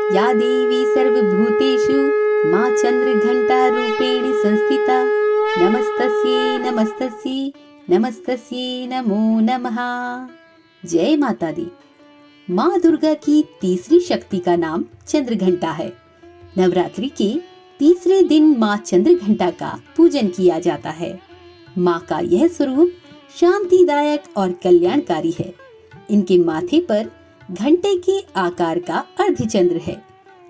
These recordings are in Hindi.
या देवी सर्वभूतेषु माँ चंद्रघंटा रूपेण संस्थिता नमस्तस्यै नमस्तस्यै नमस्तस्यै नमो नमः। जय माता दी। माँ दुर्गा की तीसरी शक्ति का नाम चंद्रघंटा है। नवरात्रि के तीसरे दिन माँ चंद्रघंटा का पूजन किया जाता है। माँ का यह स्वरूप शांतिदायक और कल्याणकारी है। इनके माथे पर घंटे के आकार का अर्धचंद्र है,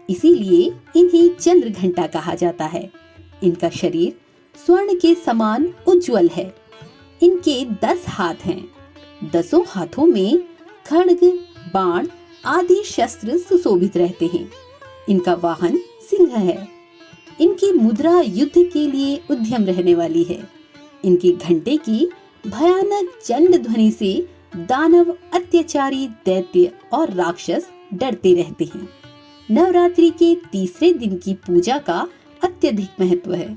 इसीलिए इन्हें चंद्रघंटा कहा जाता है। इनका शरीर स्वर्ण के समान उज्जवल है। इनके 10 हाथ हैं। 10 हाथों में खड्ग, बाण आदि शस्त्र सुशोभित रहते हैं। इनका वाहन सिंह है। इनकी मुद्रा युद्ध के लिए उद्यम रहने वाली है। इनके घंटे की भयानक चंड ध्वनि से दानव, अत्याचारी, दैत्य और राक्षस डरते रहते हैं। नवरात्रि के तीसरे दिन की पूजा का अत्यधिक महत्व है।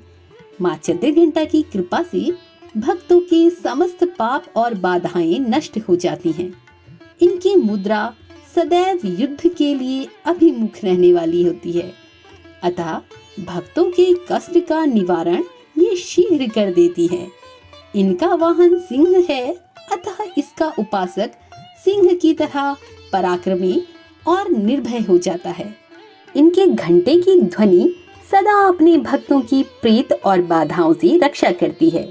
माँ चंद्रघंटा की कृपा से भक्तों के समस्त पाप और बाधाएं नष्ट हो जाती हैं। इनकी मुद्रा सदैव युद्ध के लिए अभिमुख रहने वाली होती है, अतः भक्तों के कष्ट का निवारण ये शीघ्र कर देती है। इनका वाहन सिंह है, अतः इसका उपासक सिंह की तरह पराक्रमी और निर्भय हो जाता है। इनके घंटे की ध्वनि सदा अपने भक्तों की प्रीत और बाधाओं से रक्षा करती है।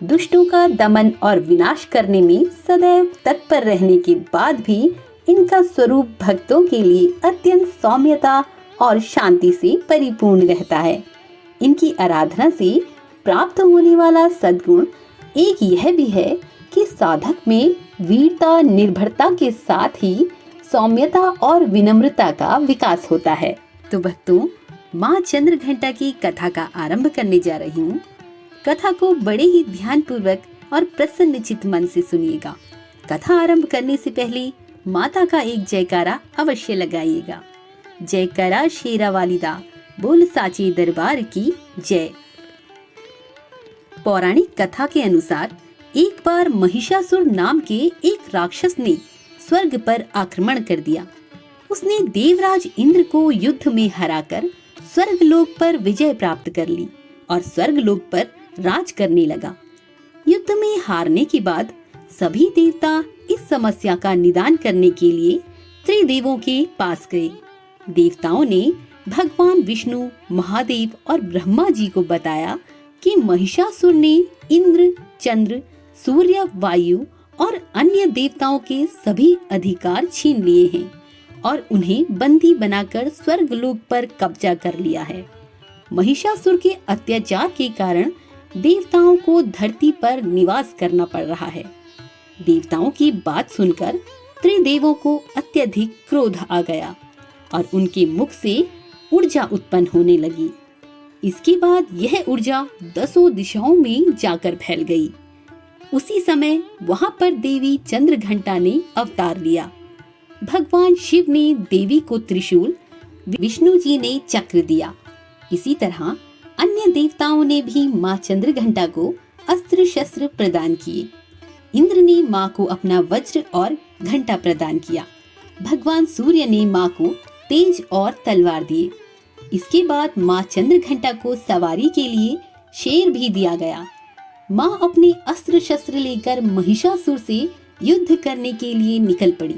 दुष्टों का दमन और विनाश करने में सदैव तत्पर रहने के बाद भी इनका स्वरूप भक्तों के लिए अत्यंत सौम्यता और शांति से परिपूर्ण रहता है। इनकी आराधना से प्राप्त होने वाला सद्गुण एक यह भी है कि साधक में वीरता, निर्भरता के साथ ही सौम्यता और विनम्रता का विकास होता है। तो भक्तों, माँ चंद्रघंटा की कथा का आरंभ करने जा रही हूँ। कथा को बड़े ही ध्यान पूर्वक और प्रसन्नचित्त मन से सुनिएगा। कथा आरंभ करने से पहले माता का एक जयकारा अवश्य लगाइएगा। जयकारा शेरा वालिदा, बोल साचे दरबार की जय। पौराणिक कथा के अनुसार एक बार महिषासुर नाम के एक राक्षस ने स्वर्ग पर आक्रमण कर दिया। उसने देवराज इंद्र को युद्ध में हराकर स्वर्गलोक पर विजय प्राप्त कर ली और स्वर्गलोक पर राज करने लगा। युद्ध में हारने के बाद सभी देवता इस समस्या का निदान करने के लिए त्रिदेवों के पास गए। देवताओं ने भगवान विष्णु, महादेव और ब्रह्मा जी को बताया कि महिषासुर ने इंद्र, चंद्र, सूर्य, वायु और अन्य देवताओं के सभी अधिकार छीन लिए हैं और उन्हें बंदी बनाकर स्वर्गलोक पर कब्जा कर लिया है। महिषासुर के अत्याचार के कारण देवताओं को धरती पर निवास करना पड़ रहा है। देवताओं की बात सुनकर त्रिदेवों को अत्यधिक क्रोध आ गया और उनके मुख से ऊर्जा उत्पन्न होने लगी। इसके बाद यह ऊर्जा 10 दिशाओं में जाकर फैल गई। उसी समय वहां पर देवी चंद्रघंटा ने अवतार लिया। भगवान शिव ने देवी को त्रिशूल, विष्णु जी ने चक्र दिया। इसी तरह अन्य देवताओं ने भी माँ चंद्रघंटा को अस्त्र शस्त्र प्रदान किए। इंद्र ने माँ को अपना वज्र और घंटा प्रदान किया। भगवान सूर्य ने माँ को तेज और तलवार दिए। इसके बाद माँ चंद्रघंटा को सवारी के लिए शेर भी दिया गया। माँ अपने अस्त्र शस्त्र लेकर महिषासुर से युद्ध करने के लिए निकल पड़ी।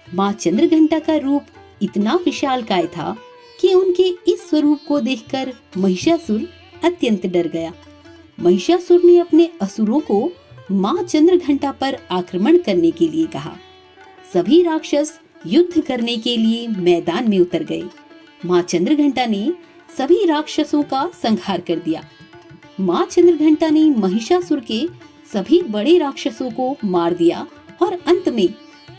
माँ चंद्रघंटा का रूप इतना विशालकाय था कि उनके इस स्वरूप को देखकर महिषासुर अत्यंत डर गया। महिषासुर ने अपने असुरों को माँ चंद्रघंटा पर आक्रमण करने के लिए कहा। सभी राक्षस युद्ध करने के लिए मैदान में उतर गए। माँ चंद्रघंटा ने सभी राक्षसों का संहार कर दिया। माँ चंद्रघंटा ने महिषासुर के सभी बड़े राक्षसों को मार दिया और अंत में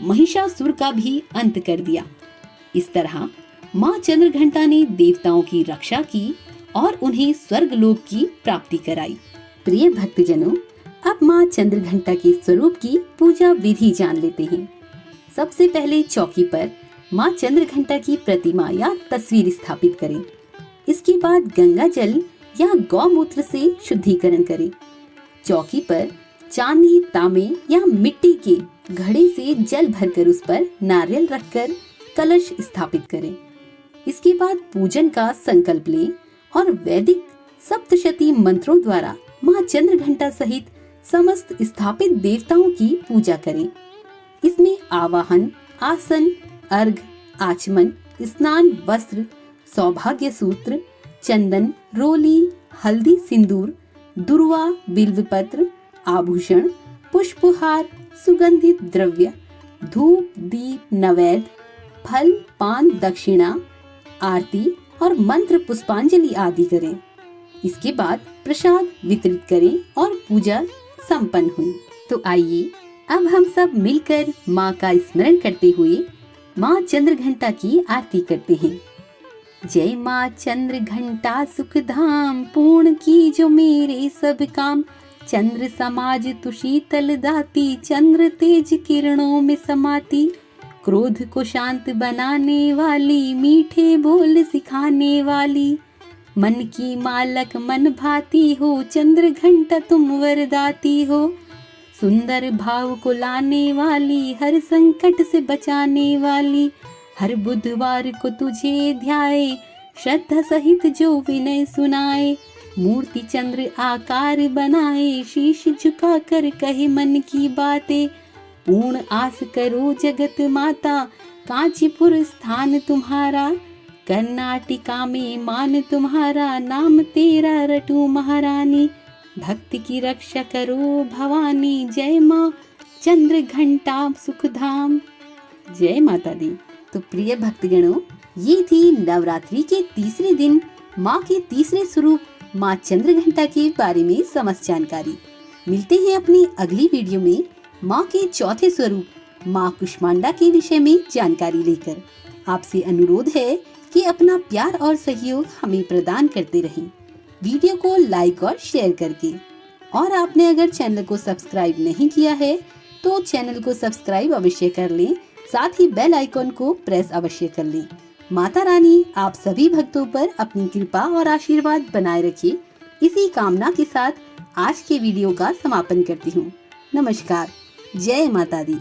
महिषासुर का भी अंत कर दिया। इस तरह माँ चंद्रघंटा ने देवताओं की रक्षा की और उन्हें स्वर्गलोक की प्राप्ति कराई। प्रिय भक्तजनों, अब माँ चंद्रघंटा के स्वरूप की पूजा विधि जान लेते हैं। सबसे पहले चौकी पर माँ चंद्रघंटा की प्रतिमा या तस्वीर स्थापित करें। इसके बाद गंगा जल या गौमूत्र से शुद्धिकरण करें। चौकी पर चांदी, तांबे या मिट्टी के घड़े से जल भरकर उस पर नारियल रखकर कलश स्थापित करें। इसके बाद पूजन का संकल्प लें और वैदिक सप्तशती मंत्रों द्वारा माँ चंद्रघंटा सहित समस्त स्थापित देवताओं की पूजा करें। इसमें आवाहन, आसन, अर्घ, आचमन, स्नान, वस्त्र, सौभाग्य सूत्र, चंदन, रोली, हल्दी, सिंदूर, दुर्वा, बिल्वपत्र, आभूषण, पुष्पहार, सुगंधित द्रव्य, धूप, दीप, नैवेद्य, फल, पान, दक्षिणा, आरती और मंत्र पुष्पांजलि आदि करें। इसके बाद प्रसाद वितरित करें और पूजा संपन्न हुई। तो आइए अब हम सब मिलकर माँ का स्मरण करते हुए माँ चंद्रघंटा की आरती करते हैं। जय माँ चंद्रघंटा सुख धाम, पूर्ण की जो मेरे सब काम। चंद्र समाज तु शीतल दाती, चंद्र तेज किरणों में समाती। क्रोध को शांत बनाने वाली, मीठे बोल सिखाने वाली। मन की मालक मन भाती हो, चंद्रघंटा तुम वरदाती हो। सुंदर भाव को लाने वाली, हर संकट से बचाने वाली। हर बुधवार को तुझे ध्याए, श्रद्धा सहित जो विनय सुनाए। मूर्ति चंद्र आकार बनाए, शीश झुका कर कहे मन की बातें। पूर्ण आस करो जगत माता, कांचीपुर स्थान तुम्हारा। कर्नाटिका में मान तुम्हारा, नाम तेरा रटू महारानी। भक्त की रक्षा करो भवानी, जय माँ चंद्रघंटा सुखधाम। जय माता दी। तो प्रिय भक्तगणों, ये थी नवरात्रि के तीसरे दिन माँ के तीसरे स्वरूप माँ चंद्रघंटा के बारे में समस्त जानकारी। मिलते हैं अपनी अगली वीडियो में माँ के चौथे स्वरूप माँ कुष्मांडा के विषय में जानकारी लेकर। आपसे अनुरोध है कि अपना प्यार और सहयोग हमें प्रदान करते रहें, वीडियो को लाइक और शेयर करके। और आपने अगर चैनल को सब्सक्राइब नहीं किया है तो चैनल को सब्सक्राइब अवश्य कर लें, साथ ही बेल आइकॉन को प्रेस अवश्य कर लें। माता रानी आप सभी भक्तों पर अपनी कृपा और आशीर्वाद बनाए रखे, इसी कामना के साथ आज के वीडियो का समापन करती हूँ। नमस्कार। जय माता दी।